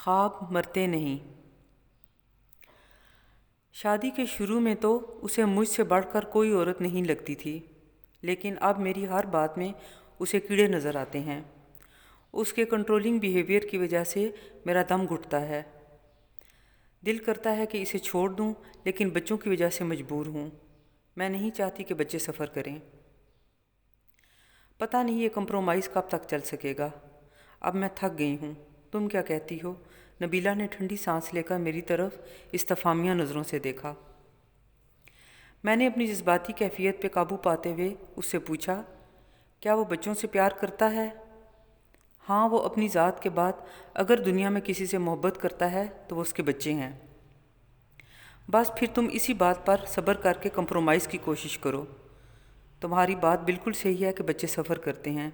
خواب مرتے نہیں۔ شادی کے شروع میں تو اسے مجھ سے بڑھ کر کوئی عورت نہیں لگتی تھی، لیکن اب میری ہر بات میں اسے کیڑے نظر آتے ہیں۔ اس کے کنٹرولنگ بیہیویئر کی وجہ سے میرا دم گھٹتا ہے۔ دل کرتا ہے کہ اسے چھوڑ دوں، لیکن بچوں کی وجہ سے مجبور ہوں۔ میں نہیں چاہتی کہ بچے سفر کریں۔ پتہ نہیں یہ کمپرومائز کب تک چل سکے گا۔ اب میں تھک گئی ہوں۔ تم کیا کہتی ہو؟ نبیلہ نے ٹھنڈی سانس لے کر میری طرف استفہامیہ نظروں سے دیکھا۔ میں نے اپنی جذباتی کیفیت پہ قابو پاتے ہوئے اس سے پوچھا، کیا وہ بچوں سے پیار کرتا ہے؟ ہاں، وہ اپنی ذات کے بعد اگر دنیا میں کسی سے محبت کرتا ہے تو وہ اس کے بچے ہیں۔ بس پھر تم اسی بات پر صبر کر کے کمپرومائز کی کوشش کرو۔ تمہاری بات بالکل صحیح ہے کہ بچے سفر کرتے ہیں۔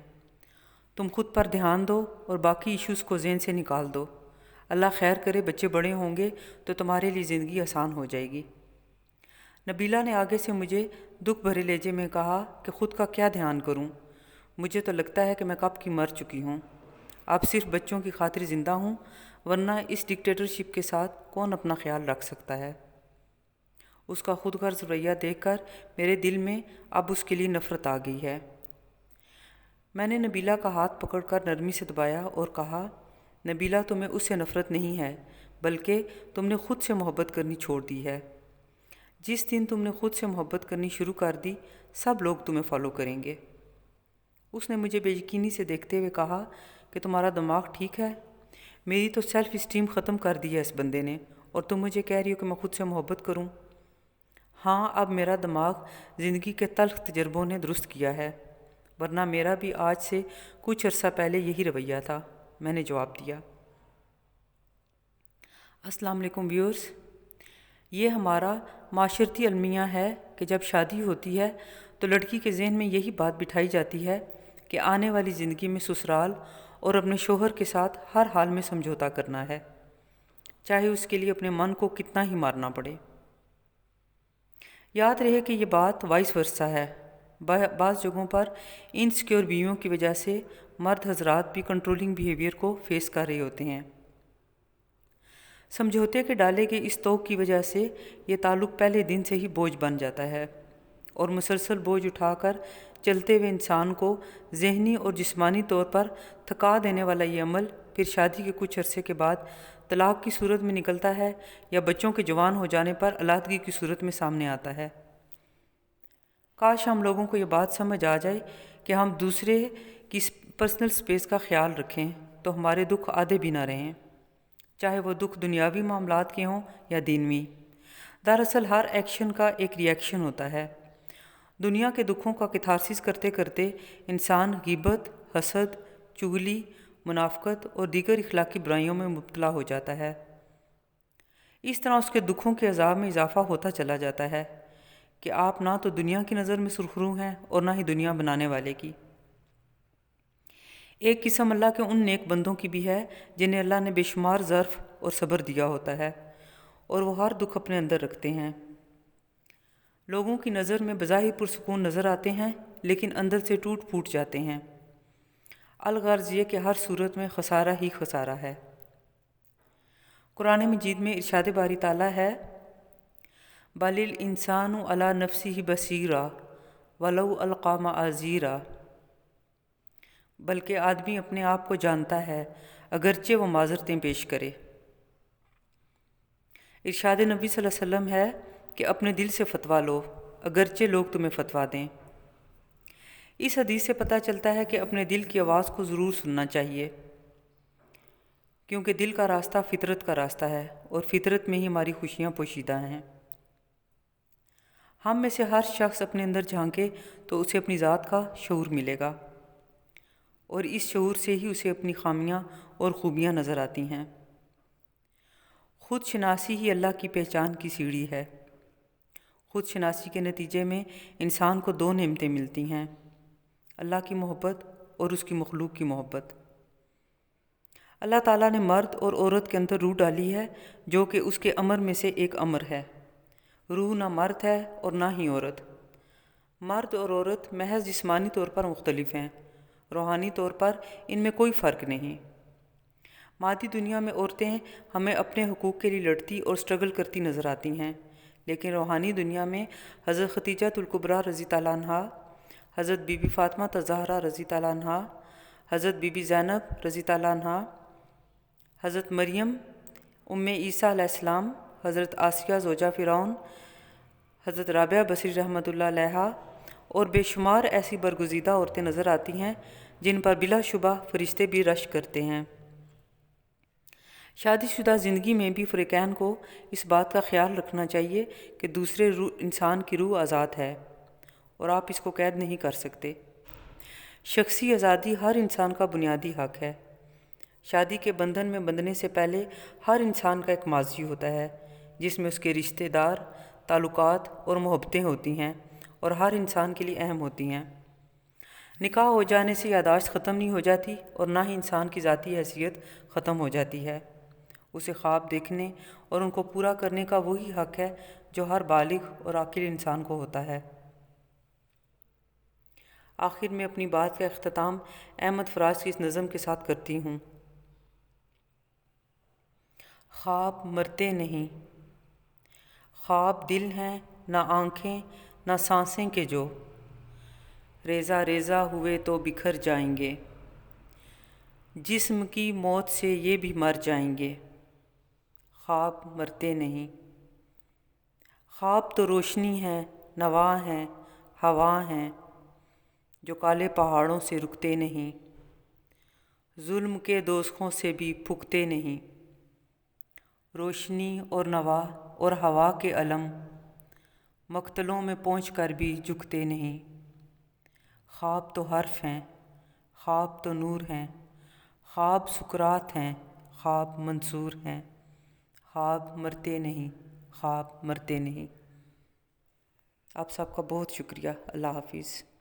تم خود پر دھیان دو اور باقی ایشوز کو ذہن سے نکال دو۔ اللہ خیر کرے بچے بڑے ہوں گے تو تمہارے لیے زندگی آسان ہو جائے گی۔ نبیلہ نے آگے سے مجھے دکھ بھرے لہجے میں کہا کہ خود کا کیا دھیان کروں؟ مجھے تو لگتا ہے کہ میں کب کی مر چکی ہوں۔ اب صرف بچوں کی خاطر زندہ ہوں، ورنہ اس ڈکٹیٹرشپ کے ساتھ کون اپنا خیال رکھ سکتا ہے؟ اس کا خود غرض رویہ دیکھ کر میرے دل میں اب اس کے لیے نفرت آ گئی ہے۔ میں نے نبیلہ کا ہاتھ پکڑ کر نرمی سے دبایا اور کہا، نبیلہ تمہیں اس سے نفرت نہیں ہے، بلکہ تم نے خود سے محبت کرنی چھوڑ دی ہے۔ جس دن تم نے خود سے محبت کرنی شروع کر دی، سب لوگ تمہیں فالو کریں گے۔ اس نے مجھے بے یقینی سے دیکھتے ہوئے کہا کہ تمہارا دماغ ٹھیک ہے؟ میری تو سیلف اسٹیم ختم کر دی ہے اس بندے نے، اور تم مجھے کہہ رہی ہو کہ میں خود سے محبت کروں؟ ہاں، اب میرا دماغ زندگی کے تلخ تجربوں نے درست کیا ہے، ورنہ میرا بھی آج سے کچھ عرصہ پہلے یہی رویہ تھا، میں نے جواب دیا۔ السلام علیکم ویورز، یہ ہمارا معاشرتی المیہ ہے کہ جب شادی ہوتی ہے تو لڑکی کے ذہن میں یہی بات بٹھائی جاتی ہے کہ آنے والی زندگی میں سسرال اور اپنے شوہر کے ساتھ ہر حال میں سمجھوتا کرنا ہے، چاہے اس کے لیے اپنے من کو کتنا ہی مارنا پڑے۔ یاد رہے کہ یہ بات وائس ورثہ ہے۔ بعض جگہوں پر انسیکیور بیویوں کی وجہ سے مرد حضرات بھی کنٹرولنگ بیہیویئر کو فیس کر رہے ہوتے ہیں۔ سمجھوتے کے ڈالے گئے اس توق کی وجہ سے یہ تعلق پہلے دن سے ہی بوجھ بن جاتا ہے، اور مسلسل بوجھ اٹھا کر چلتے ہوئے انسان کو ذہنی اور جسمانی طور پر تھکا دینے والا یہ عمل پھر شادی کے کچھ عرصے کے بعد طلاق کی صورت میں نکلتا ہے یا بچوں کے جوان ہو جانے پر علیحدگی کی صورت میں سامنے آتا ہے۔ کاش ہم لوگوں کو یہ بات سمجھ آ جائے کہ ہم دوسرے کی پرسنل سپیس کا خیال رکھیں تو ہمارے دکھ آدھے بھی نہ رہیں، چاہے وہ دکھ دنیاوی معاملات کے ہوں یا دینوی۔ دراصل ہر ایکشن کا ایک ری ایکشن ہوتا ہے۔ دنیا کے دکھوں کا کیتھارسس کرتے کرتے انسان غیبت، حسد، چغلی، منافقت اور دیگر اخلاقی برائیوں میں مبتلا ہو جاتا ہے۔ اس طرح اس کے دکھوں کے عذاب میں اضافہ ہوتا چلا جاتا ہے کہ آپ نہ تو دنیا کی نظر میں سرخرو ہیں اور نہ ہی دنیا بنانے والے کی۔ ایک قسم اللہ کے ان نیک بندوں کی بھی ہے جنہیں اللہ نے بے شمار ظرف اور صبر دیا ہوتا ہے، اور وہ ہر دکھ اپنے اندر رکھتے ہیں۔ لوگوں کی نظر میں بظاہر پرسکون نظر آتے ہیں، لیکن اندر سے ٹوٹ پھوٹ جاتے ہیں۔ الغرض یہ کہ ہر صورت میں خسارہ ہی خسارہ ہے۔ قرآن مجید میں ارشاد باری تعالیٰ ہے، بَلِ الْإِنسَانُ عَلَى نَفْسِهِ بَصِيرَةٌ وَلَوْ أَلْقَىٰ مَعَاذِيرَهُ، بلکہ آدمی اپنے آپ کو جانتا ہے اگرچہ وہ معذرتیں پیش کرے۔ ارشاد نبی صلی اللہ علیہ وسلم ہے کہ اپنے دل سے فتویٰ لو اگرچہ لوگ تمہیں فتویٰ دیں۔ اس حدیث سے پتہ چلتا ہے کہ اپنے دل کی آواز کو ضرور سننا چاہیے، کیونکہ دل کا راستہ فطرت کا راستہ ہے، اور فطرت میں ہی ہماری خوشیاں پوشیدہ ہیں۔ ہم میں سے ہر شخص اپنے اندر جھانکے تو اسے اپنی ذات کا شعور ملے گا، اور اس شعور سے ہی اسے اپنی خامیاں اور خوبیاں نظر آتی ہیں۔ خود شناسی ہی اللہ کی پہچان کی سیڑھی ہے۔ خود شناسی کے نتیجے میں انسان کو دو نعمتیں ملتی ہیں، اللہ کی محبت اور اس کی مخلوق کی محبت۔ اللہ تعالیٰ نے مرد اور عورت کے اندر روح ڈالی ہے جو کہ اس کے امر میں سے ایک امر ہے۔ روح نہ مرد ہے اور نہ ہی عورت۔ مرد اور عورت محض جسمانی طور پر مختلف ہیں، روحانی طور پر ان میں کوئی فرق نہیں۔ مادی دنیا میں عورتیں ہمیں اپنے حقوق کے لیے لڑتی اور سٹرگل کرتی نظر آتی ہیں، لیکن روحانی دنیا میں حضرت خدیجہ الکبریٰ رضی اللہ عنہا، حضرت بی بی فاطمہ الزہرا رضی اللہ عنہا، حضرت بی بی زینب رضی اللہ عنہا، حضرت مریم ام عیسیٰ علیہ السلام، حضرت آسیہ زوجہ فرعون، حضرت رابعہ بصری رحمۃ اللہ علیہا اور بے شمار ایسی برگزیدہ عورتیں نظر آتی ہیں جن پر بلا شبہ فرشتے بھی رشک کرتے ہیں۔ شادی شدہ زندگی میں بھی فریقین کو اس بات کا خیال رکھنا چاہیے کہ دوسرے انسان کی روح آزاد ہے اور آپ اس کو قید نہیں کر سکتے۔ شخصی آزادی ہر انسان کا بنیادی حق ہے۔ شادی کے بندھن میں بندھنے سے پہلے ہر انسان کا ایک ماضی ہوتا ہے جس میں اس کے رشتہ دار، تعلقات اور محبتیں ہوتی ہیں اور ہر انسان کے لیے اہم ہوتی ہیں۔ نکاح ہو جانے سے یادداشت ختم نہیں ہو جاتی اور نہ ہی انسان کی ذاتی حیثیت ختم ہو جاتی ہے۔ اسے خواب دیکھنے اور ان کو پورا کرنے کا وہی حق ہے جو ہر بالغ اور عاقل انسان کو ہوتا ہے۔ آخر میں اپنی بات کا اختتام احمد فراز کی اس نظم کے ساتھ کرتی ہوں۔ خواب مرتے نہیں، خواب دل ہیں نہ آنکھیں نہ سانسیں کے جو ریزہ ریزہ ہوئے تو بکھر جائیں گے، جسم کی موت سے یہ بھی مر جائیں گے۔ خواب مرتے نہیں، خواب تو روشنی ہے، نوا ہیں، ہوا ہیں، جو کالے پہاڑوں سے رکتے نہیں، ظلم کے دوزخوں سے بھی پھکتے نہیں۔ روشنی اور نوا اور ہوا کے علم مقتلوں میں پہنچ کر بھی جھکتے نہیں۔ خواب تو حرف ہیں، خواب تو نور ہیں، خواب سکرات ہیں، خواب منصور ہیں۔ خواب مرتے نہیں، خواب مرتے نہیں۔ آپ سب کا بہت شکریہ۔ اللہ حافظ۔